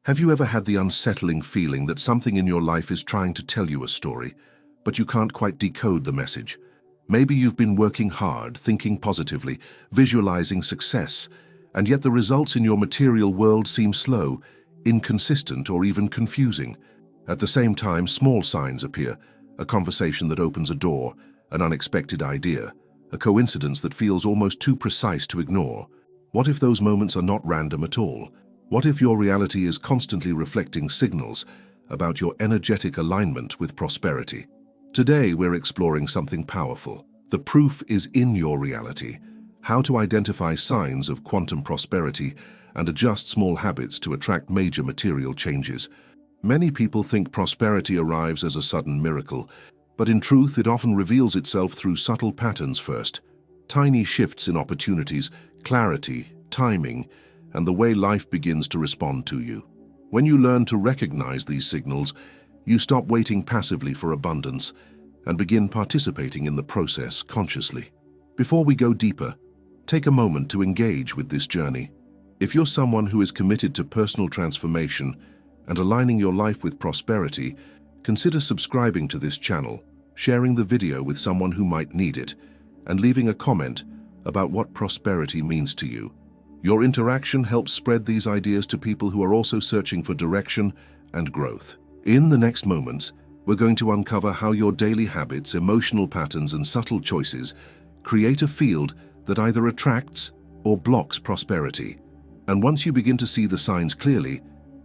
Have you ever had the unsettling feeling that something in your life is trying to tell you a story, but you can't quite decode the message? Maybe you've been working hard, thinking positively, visualizing success, and yet the results in your material world seem slow, inconsistent, or even confusing. At the same time, small signs appear: a conversation that opens a door, an unexpected idea, a coincidence that feels almost too precise to ignore. What if those moments are not random at all? What if your reality is constantly reflecting signals about your energetic alignment with prosperity? Today, we're exploring something powerful. The proof is in your reality. How to identify signs of quantum prosperity and adjust small habits to attract major material changes. Many people think prosperity arrives as a sudden miracle, but in truth, it often reveals itself through subtle patterns first. Tiny shifts in opportunities, clarity, timing, and the way life begins to respond to you. When you learn to recognize these signals, you stop waiting passively for abundance and begin participating in the process consciously. Before we go deeper, take a moment to engage with this journey. If you're someone who is committed to personal transformation and aligning your life with prosperity, consider subscribing to this channel, sharing the video with someone who might need it, and leaving a comment about what prosperity means to you. Your interaction helps spread these ideas to people who are also searching for direction and growth. In the next moments, we're going to uncover how your daily habits, emotional patterns, and subtle choices create a field that either attracts or blocks prosperity. And once you begin to see the signs clearly,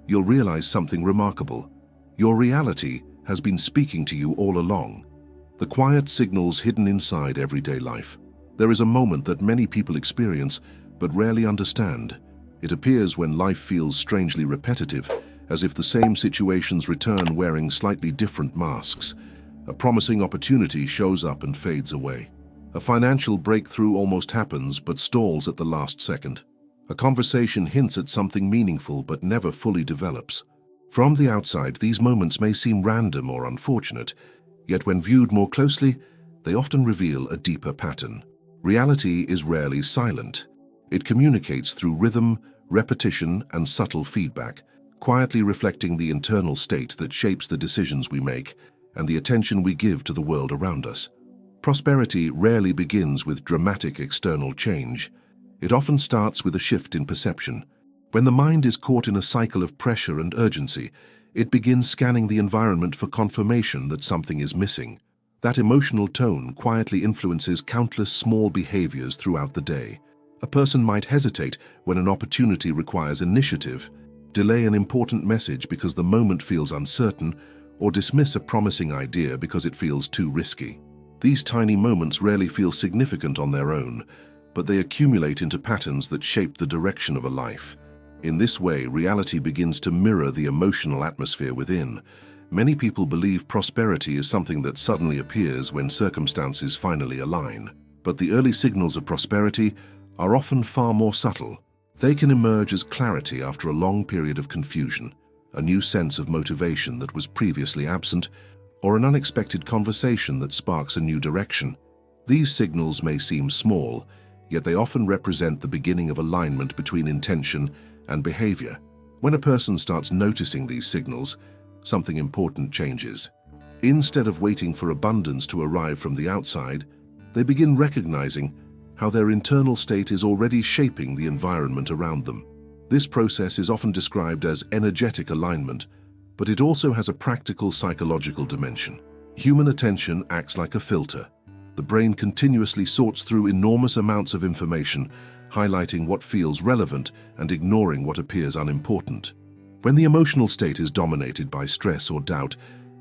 you'll realize something remarkable. Your reality has been speaking to you all along. The quiet signals hidden inside everyday life. There is a moment that many people experience but rarely understand. It appears when life feels strangely repetitive, as if the same situations return wearing slightly different masks. A promising opportunity shows up and fades away. A financial breakthrough almost happens but stalls at the last second. A conversation hints at something meaningful but never fully develops. From the outside, these moments may seem random or unfortunate, yet when viewed more closely, they often reveal a deeper pattern. Reality is rarely silent. It communicates through rhythm, repetition, and subtle feedback, quietly reflecting the internal state that shapes the decisions we make and the attention we give to the world around us. Prosperity rarely begins with dramatic external change. It often starts with a shift in perception. When the mind is caught in a cycle of pressure and urgency, it begins scanning the environment for confirmation that something is missing. That emotional tone quietly influences countless small behaviors throughout the day. A person might hesitate when an opportunity requires initiative, delay an important message because the moment feels uncertain, or dismiss a promising idea because it feels too risky. These tiny moments rarely feel significant on their own, but they accumulate into patterns that shape the direction of a life. In this way, reality begins to mirror the emotional atmosphere within. Many people believe prosperity is something that suddenly appears when circumstances finally align. But the early signals of prosperity are often far more subtle. They can emerge as clarity after a long period of confusion, a new sense of motivation that was previously absent, or an unexpected conversation that sparks a new direction. These signals may seem small, yet they often represent the beginning of alignment between intention and behavior. When a person starts noticing these signals, something important changes. Instead of waiting for abundance to arrive from the outside, they begin recognizing how their internal state is already shaping the environment around them. This process is often described as energetic alignment, but it also has a practical psychological dimension. Human attention acts like a filter. The brain continuously sorts through enormous amounts of information, highlighting what feels relevant and ignoring what appears unimportant. When the emotional state is dominated by stress or doubt,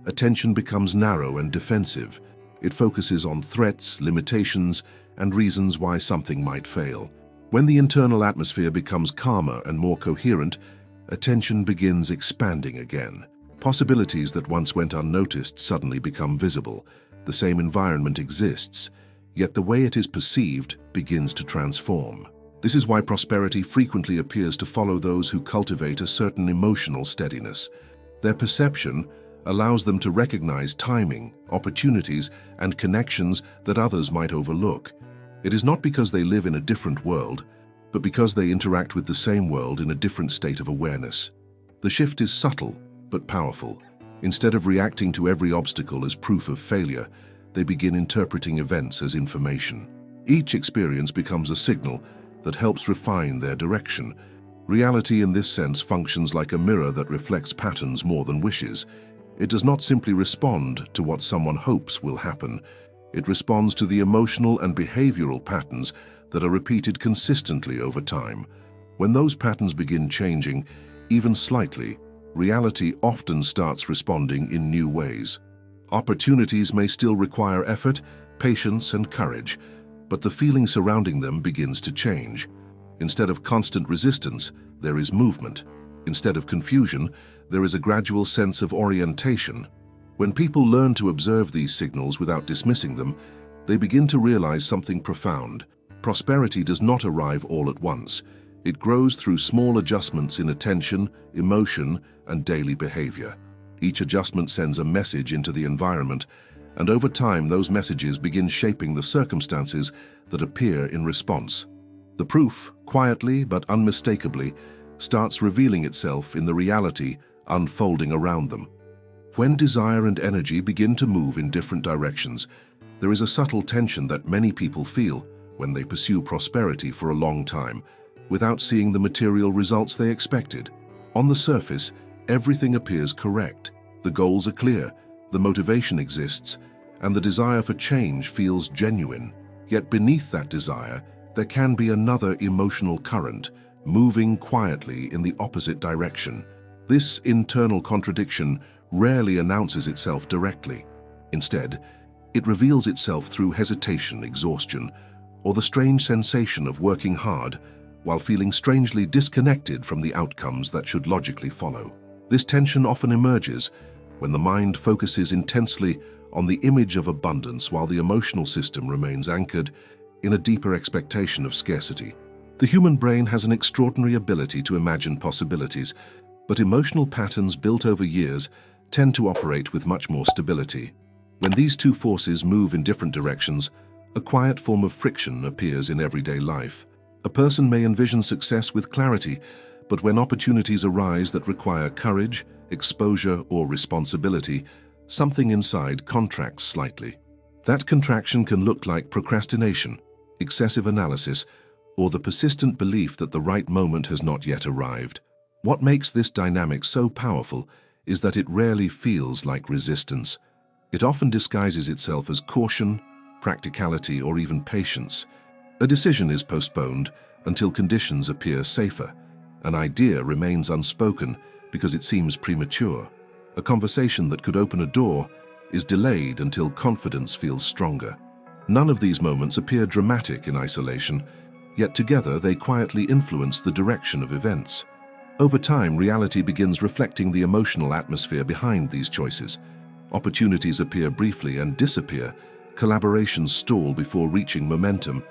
attention becomes narrow and defensive. It focuses on threats, limitations, and reasons why something might fail. When the internal atmosphere becomes calmer and more coherent, attention begins expanding again. Possibilities that once went unnoticed suddenly become visible. The same environment exists, yet the way it is perceived begins to transform. This is why prosperity frequently appears to follow those who cultivate a certain emotional steadiness. Their perception allows them to recognize timing, opportunities, and connections that others might overlook. It is not because they live in a different world, but because they interact with the same world in a different state of awareness. The shift is subtle, but powerful. Instead of reacting to every obstacle as proof of failure, they begin interpreting events as information. Each experience becomes a signal that helps refine their direction. Reality in this sense functions like a mirror that reflects patterns more than wishes. It does not simply respond to what someone hopes will happen. It responds to the emotional and behavioral patterns that are repeated consistently over time. When those patterns begin changing, even slightly, reality often starts responding in new ways. Opportunities may still require effort, patience, and courage, but the feeling surrounding them begins to change. Instead of constant resistance, there is movement. Instead of confusion, there is a gradual sense of orientation. When people learn to observe these signals without dismissing them, they begin to realize something profound. Prosperity does not arrive all at once. It grows through small adjustments in attention, emotion, and daily behavior. Each adjustment sends a message into the environment, and over time those messages begin shaping the circumstances that appear in response. The proof, quietly but unmistakably, starts revealing itself in the reality unfolding around them. When desire and energy begin to move in different directions, there is a subtle tension that many people feel when they pursue prosperity for a long time, without seeing the material results they expected. On the surface, everything appears correct. The goals are clear, the motivation exists, and the desire for change feels genuine. Yet beneath that desire, there can be another emotional current, moving quietly in the opposite direction. This internal contradiction rarely announces itself directly. Instead, it reveals itself through hesitation, exhaustion, or the strange sensation of working hard while feeling strangely disconnected from the outcomes that should logically follow. This tension often emerges when the mind focuses intensely on the image of abundance while the emotional system remains anchored in a deeper expectation of scarcity. The human brain has an extraordinary ability to imagine possibilities, but emotional patterns built over years tend to operate with much more stability. When these two forces move in different directions, a quiet form of friction appears in everyday life. A person may envision success with clarity, but when opportunities arise that require courage, exposure, or responsibility, something inside contracts slightly. That contraction can look like procrastination, excessive analysis, or the persistent belief that the right moment has not yet arrived. What makes this dynamic so powerful is that it rarely feels like resistance. It often disguises itself as caution, practicality, or even patience. A decision is postponed until conditions appear safer. An idea remains unspoken because it seems premature. A conversation that could open a door is delayed until confidence feels stronger. None of these moments appear dramatic in isolation, yet together they quietly influence the direction of events. Over time, reality begins reflecting the emotional atmosphere behind these choices. Opportunities appear briefly and disappear, collaborations stall before reaching momentum,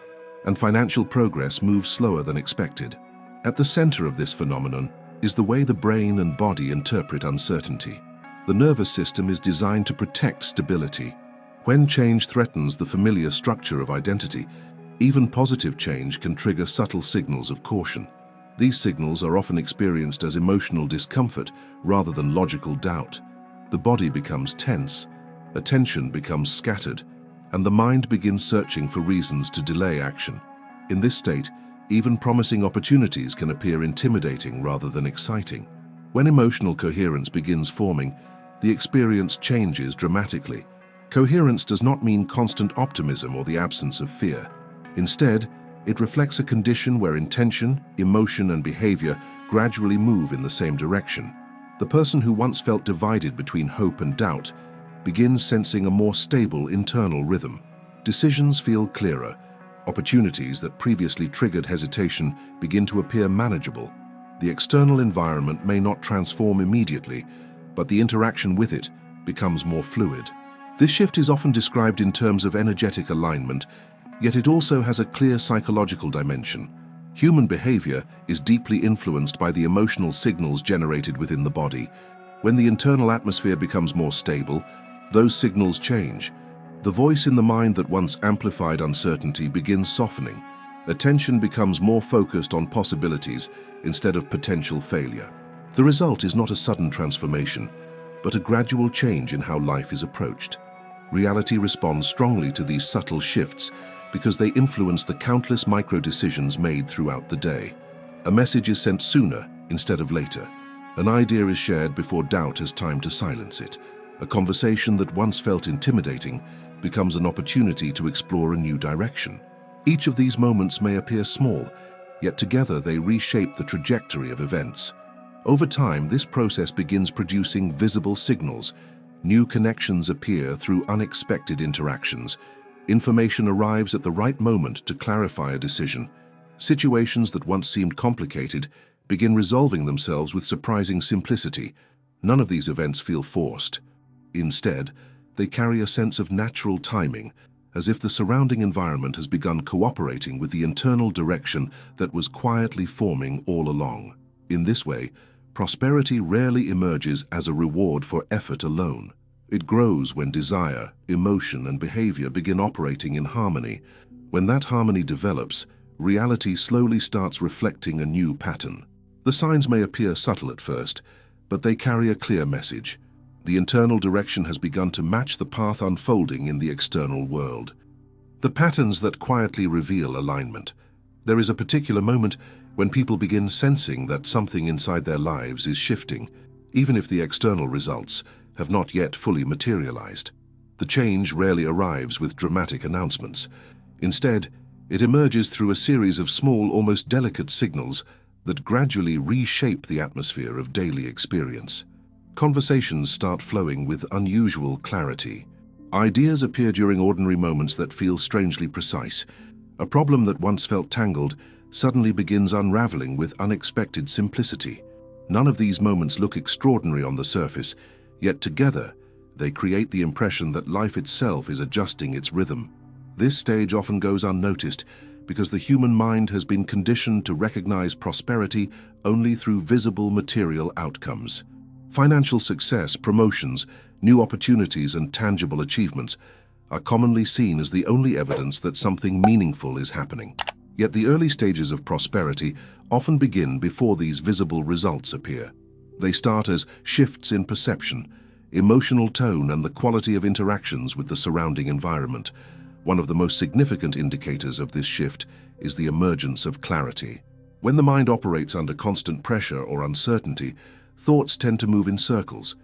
and financial progress moves slower than expected. At the center of this phenomenon is the way the brain and body interpret uncertainty. The nervous system is designed to protect stability. When change threatens the familiar structure of identity, even positive change can trigger subtle signals of caution. These signals are often experienced as emotional discomfort rather than logical doubt. The body becomes tense, attention becomes scattered, and the mind begins searching for reasons to delay action. In this state, even promising opportunities can appear intimidating rather than exciting. When emotional coherence begins forming, the experience changes dramatically. Coherence does not mean constant optimism or the absence of fear. Instead, it reflects a condition where intention, emotion, and behavior gradually move in the same direction. The person who once felt divided between hope and doubt begins sensing a more stable internal rhythm. Decisions feel clearer. Opportunities that previously triggered hesitation begin to appear manageable. The external environment may not transform immediately, but the interaction with it becomes more fluid. This shift is often described in terms of energetic alignment, yet it also has a clear psychological dimension. Human behavior is deeply influenced by the emotional signals generated within the body. When the internal atmosphere becomes more stable, those signals change. The voice in the mind that once amplified uncertainty begins softening. Attention becomes more focused on possibilities instead of potential failure. The result is not a sudden transformation, but a gradual change in how life is approached. Reality responds strongly to these subtle shifts because they influence the countless micro-decisions made throughout the day. A message is sent sooner instead of later. An idea is shared before doubt has time to silence it. A conversation that once felt intimidating becomes an opportunity to explore a new direction. Each of these moments may appear small, yet together they reshape the trajectory of events. Over time, this process begins producing visible signals. New connections appear through unexpected interactions. Information arrives at the right moment to clarify a decision. Situations that once seemed complicated begin resolving themselves with surprising simplicity. None of these events feel forced. Instead, they carry a sense of natural timing, as if the surrounding environment has begun cooperating with the internal direction that was quietly forming all along. In this way, prosperity rarely emerges as a reward for effort alone. It grows when desire, emotion, and behavior begin operating in harmony. When that harmony develops, reality slowly starts reflecting a new pattern. The signs may appear subtle at first, but they carry a clear message. The internal direction has begun to match the path unfolding in the external world. The patterns that quietly reveal alignment. There is a particular moment when people begin sensing that something inside their lives is shifting, even if the external results have not yet fully materialized. The change rarely arrives with dramatic announcements. Instead, it emerges through a series of small, almost delicate signals that gradually reshape the atmosphere of daily experience. Conversations start flowing with unusual clarity. Ideas appear during ordinary moments that feel strangely precise. A problem that once felt tangled suddenly begins unraveling with unexpected simplicity. None of these moments look extraordinary on the surface, yet together they create the impression that life itself is adjusting its rhythm. This stage often goes unnoticed because the human mind has been conditioned to recognize prosperity only through visible material outcomes. Financial success, promotions, new opportunities, and tangible achievements are commonly seen as the only evidence that something meaningful is happening. Yet the early stages of prosperity often begin before these visible results appear. They start as shifts in perception, emotional tone, and the quality of interactions with the surrounding environment. One of the most significant indicators of this shift is the emergence of clarity. When the mind operates under constant pressure or uncertainty, thoughts tend to move in circles.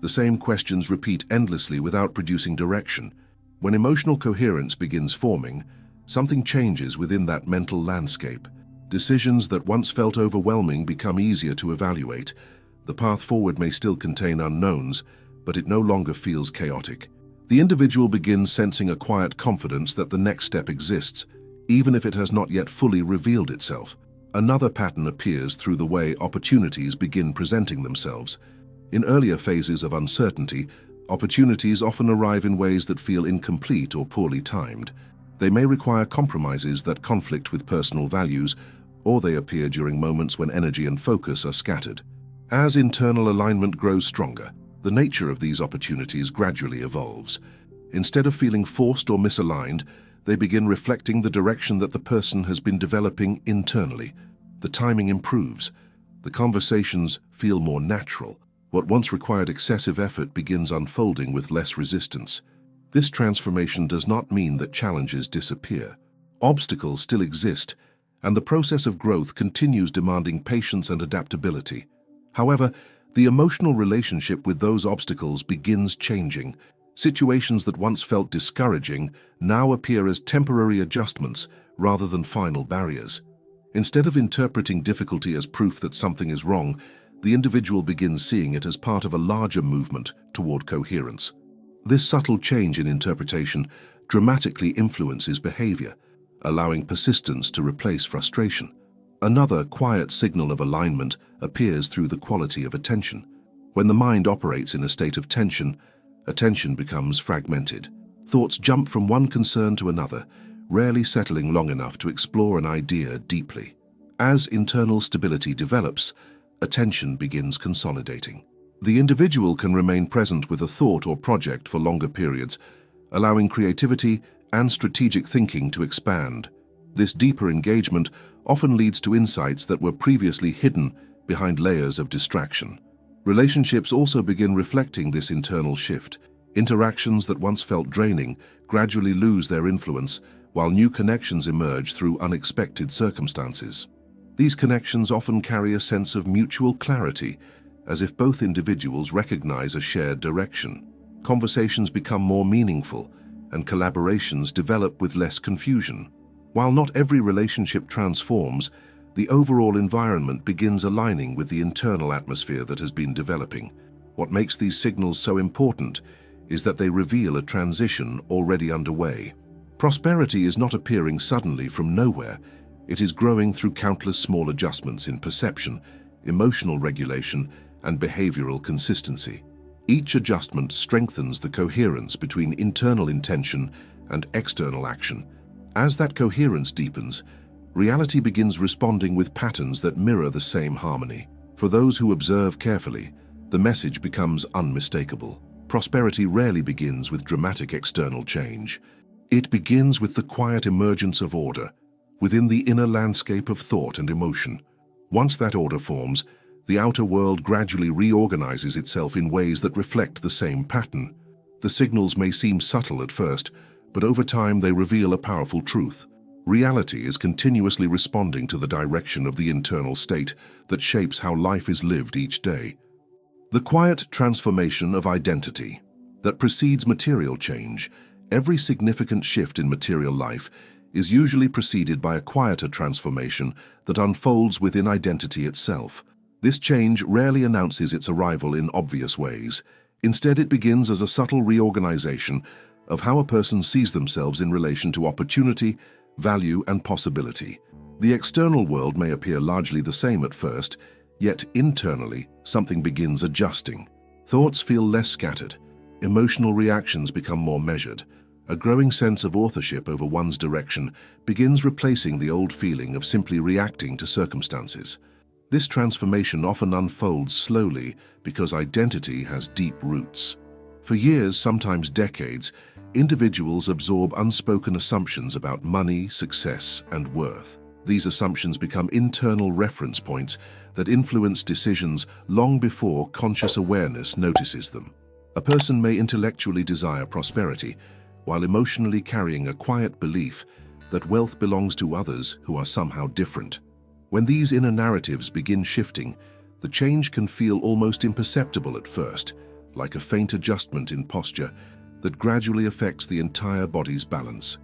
The same questions repeat endlessly without producing direction. When emotional coherence begins forming, something changes within that mental landscape. Decisions that once felt overwhelming become easier to evaluate. The path forward may still contain unknowns, but it no longer feels chaotic. The individual begins sensing a quiet confidence that the next step exists, even if it has not yet fully revealed itself. Another pattern appears through the way opportunities begin presenting themselves. In earlier phases of uncertainty, opportunities often arrive in ways that feel incomplete or poorly timed. They may require compromises that conflict with personal values, or they appear during moments when energy and focus are scattered. As internal alignment grows stronger, the nature of these opportunities gradually evolves. Instead of feeling forced or misaligned, they begin reflecting the direction that the person has been developing internally. The timing improves. The conversations feel more natural. What once required excessive effort begins unfolding with less resistance. This transformation does not mean that challenges disappear. Obstacles still exist, and the process of growth continues demanding patience and adaptability. However, the emotional relationship with those obstacles begins changing. Situations that once felt discouraging now appear as temporary adjustments rather than final barriers. Instead of interpreting difficulty as proof that something is wrong, the individual begins seeing it as part of a larger movement toward coherence. This subtle change in interpretation dramatically influences behavior, allowing persistence to replace frustration. Another quiet signal of alignment appears through the quality of attention. When the mind operates in a state of tension, attention becomes fragmented. Thoughts jump from one concern to another, rarely settling long enough to explore an idea deeply. As internal stability develops, attention begins consolidating. The individual can remain present with a thought or project for longer periods, allowing creativity and strategic thinking to expand. This deeper engagement often leads to insights that were previously hidden behind layers of distraction. Relationships also begin reflecting this internal shift. Interactions that once felt draining gradually lose their influence, while new connections emerge through unexpected circumstances. These connections often carry a sense of mutual clarity, as if both individuals recognize a shared direction. Conversations become more meaningful, and collaborations develop with less confusion. While not every relationship transforms, the overall environment begins aligning with the internal atmosphere that has been developing. What makes these signals so important is that they reveal a transition already underway. Prosperity is not appearing suddenly from nowhere. It is growing through countless small adjustments in perception, emotional regulation, and behavioral consistency. Each adjustment strengthens the coherence between internal intention and external action. As that coherence deepens, reality begins responding with patterns that mirror the same harmony. For those who observe carefully, the message becomes unmistakable. Prosperity rarely begins with dramatic external change. It begins with the quiet emergence of order within the inner landscape of thought and emotion. Once that order forms, the outer world gradually reorganizes itself in ways that reflect the same pattern. The signals may seem subtle at first, but over time they reveal a powerful truth. Reality is continuously responding to the direction of the internal state that shapes how life is lived each day. The quiet transformation of identity that precedes material change. Every significant shift in material life is usually preceded by a quieter transformation that unfolds within identity itself. This change rarely announces its arrival in obvious ways. Instead, it begins as a subtle reorganization of how a person sees themselves in relation to opportunity, value, and possibility. The external world may appear largely the same at first, yet internally, something begins adjusting. Thoughts feel less scattered. Emotional reactions become more measured. A growing sense of authorship over one's direction begins replacing the old feeling of simply reacting to circumstances. This transformation often unfolds slowly because identity has deep roots. For years, sometimes decades, individuals absorb unspoken assumptions about money, success, and worth. These assumptions become internal reference points that influence decisions long before conscious awareness notices them. A person may intellectually desire prosperity, while emotionally carrying a quiet belief that wealth belongs to others who are somehow different. When these inner narratives begin shifting, the change can feel almost imperceptible at first, like a faint adjustment in posture that gradually affects the entire body's balance.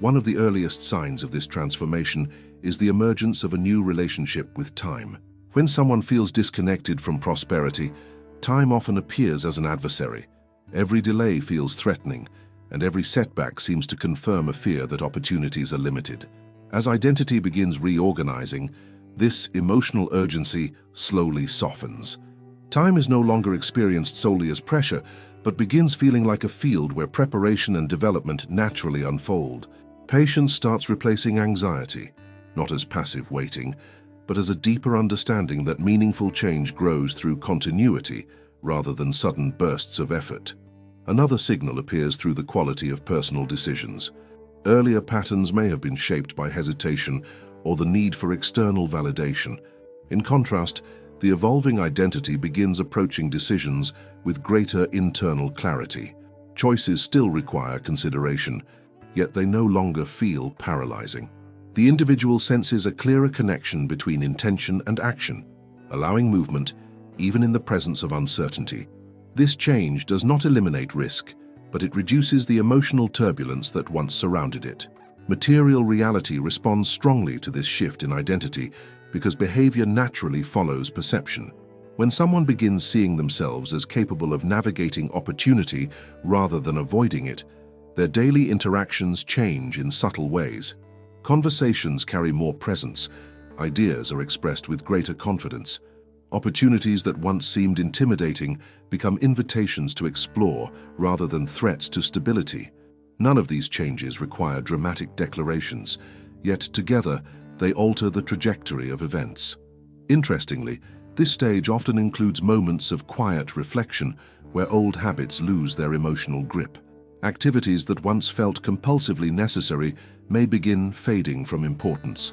One of the earliest signs of this transformation is the emergence of a new relationship with time. When someone feels disconnected from prosperity, time often appears as an adversary. Every delay feels threatening, and every setback seems to confirm a fear that opportunities are limited. As identity begins reorganizing, this emotional urgency slowly softens. Time is no longer experienced solely as pressure, but begins feeling like a field where preparation and development naturally unfold. Patience starts replacing anxiety, not as passive waiting, but as a deeper understanding that meaningful change grows through continuity rather than sudden bursts of effort. Another signal appears through the quality of personal decisions. Earlier patterns may have been shaped by hesitation or the need for external validation. In contrast, the evolving identity begins approaching decisions with greater internal clarity. Choices still require consideration, yet they no longer feel paralyzing. The individual senses a clearer connection between intention and action, allowing movement even in the presence of uncertainty. This change does not eliminate risk, but it reduces the emotional turbulence that once surrounded it. Material reality responds strongly to this shift in identity because behavior naturally follows perception. When someone begins seeing themselves as capable of navigating opportunity rather than avoiding it, their daily interactions change in subtle ways. Conversations carry more presence, ideas are expressed with greater confidence. Opportunities that once seemed intimidating become invitations to explore rather than threats to stability. None of these changes require dramatic declarations, yet together they alter the trajectory of events. Interestingly, this stage often includes moments of quiet reflection where old habits lose their emotional grip. Activities that once felt compulsively necessary may begin fading from importance.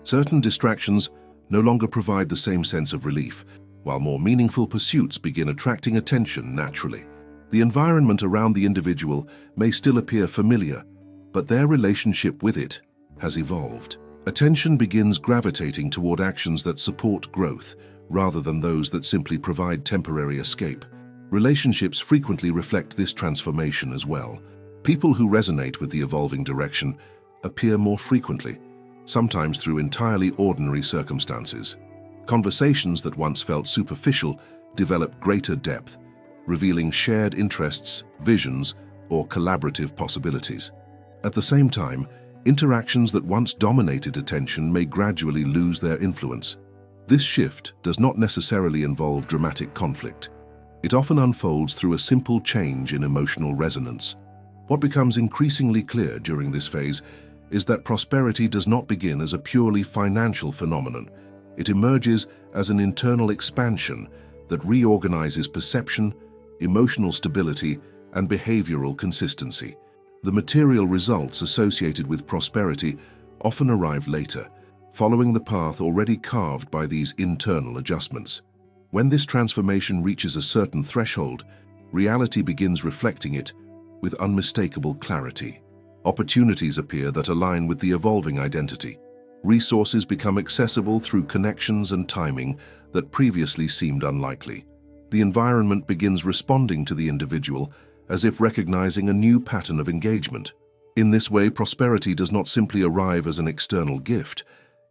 Certain distractions no longer provide the same sense of relief, while more meaningful pursuits begin attracting attention naturally. The environment around the individual may still appear familiar, but their relationship with it has evolved. Attention begins gravitating toward actions that support growth, rather than those that simply provide temporary escape. Relationships frequently reflect this transformation as well. People who resonate with the evolving direction appear more frequently, sometimes through entirely ordinary circumstances. Conversations that once felt superficial develop greater depth, revealing shared interests, visions, or collaborative possibilities. At the same time, interactions that once dominated attention may gradually lose their influence. This shift does not necessarily involve dramatic conflict. It often unfolds through a simple change in emotional resonance. What becomes increasingly clear during this phase is that prosperity does not begin as a purely financial phenomenon. It emerges as an internal expansion that reorganizes perception, emotional stability, and behavioral consistency. The material results associated with prosperity often arrive later, following the path already carved by these internal adjustments. When this transformation reaches a certain threshold, reality begins reflecting it with unmistakable clarity. Opportunities appear that align with the evolving identity. Resources become accessible through connections and timing that previously seemed unlikely. The environment begins responding to the individual as if recognizing a new pattern of engagement. In this way, prosperity does not simply arrive as an external gift.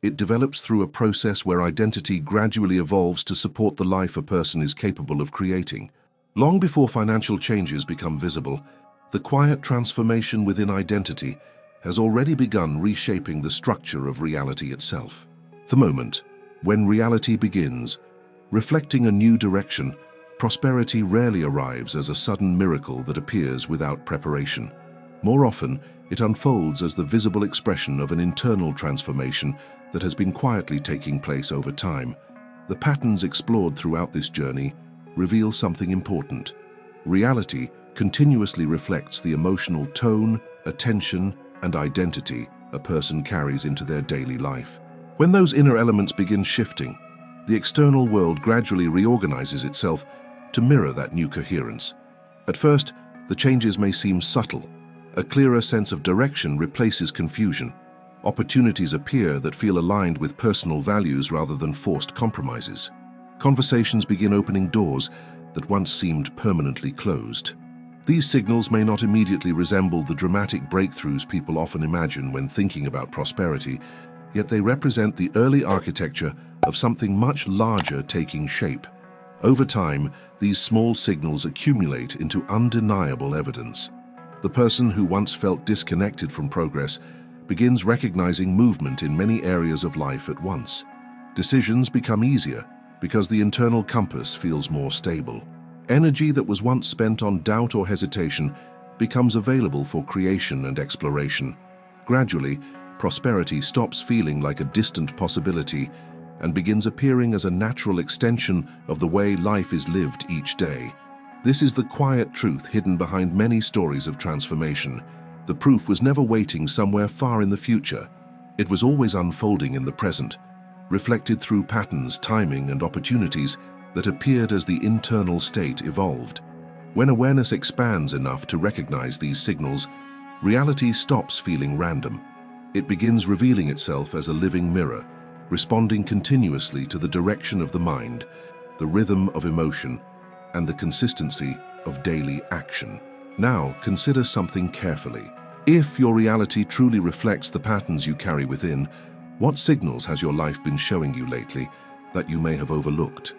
It develops through a process where identity gradually evolves to support the life a person is capable of creating. Long before financial changes become visible, the quiet transformation within identity has already begun reshaping the structure of reality itself. The moment when reality begins reflecting a new direction, prosperity rarely arrives as a sudden miracle that appears without preparation. More often, it unfolds as the visible expression of an internal transformation that has been quietly taking place over time. The patterns explored throughout this journey reveal something important. Reality continuously reflects the emotional tone, attention, and identity a person carries into their daily life. When those inner elements begin shifting, the external world gradually reorganizes itself to mirror that new coherence. At first, the changes may seem subtle. A clearer sense of direction replaces confusion. Opportunities appear that feel aligned with personal values rather than forced compromises. Conversations begin opening doors that once seemed permanently closed. These signals may not immediately resemble the dramatic breakthroughs people often imagine when thinking about prosperity, yet they represent the early architecture of something much larger taking shape. Over time, these small signals accumulate into undeniable evidence. The person who once felt disconnected from progress begins recognizing movement in many areas of life at once. Decisions become easier because the internal compass feels more stable. Energy that was once spent on doubt or hesitation becomes available for creation and exploration. Gradually, prosperity stops feeling like a distant possibility and begins appearing as a natural extension of the way life is lived each day. This is the quiet truth hidden behind many stories of transformation. The proof was never waiting somewhere far in the future. It was always unfolding in the present, reflected through patterns, timing, and opportunities that appeared as the internal state evolved. When awareness expands enough to recognize these signals, reality stops feeling random. It begins revealing itself as a living mirror, responding continuously to the direction of the mind, the rhythm of emotion, and the consistency of daily action. Now, consider something carefully. If your reality truly reflects the patterns you carry within, what signals has your life been showing you lately that you may have overlooked?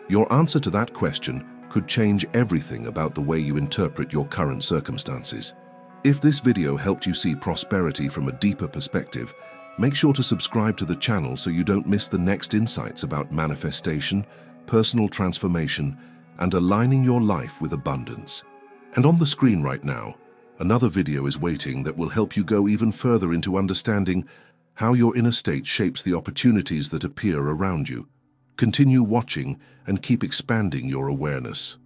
Your answer to that question could change everything about the way you interpret your current circumstances. If this video helped you see prosperity from a deeper perspective, make sure to subscribe to the channel so you don't miss the next insights about manifestation, personal transformation, and aligning your life with abundance. And on the screen right now, another video is waiting that will help you go even further into understanding how your inner state shapes the opportunities that appear around you. Continue watching and keep expanding your awareness.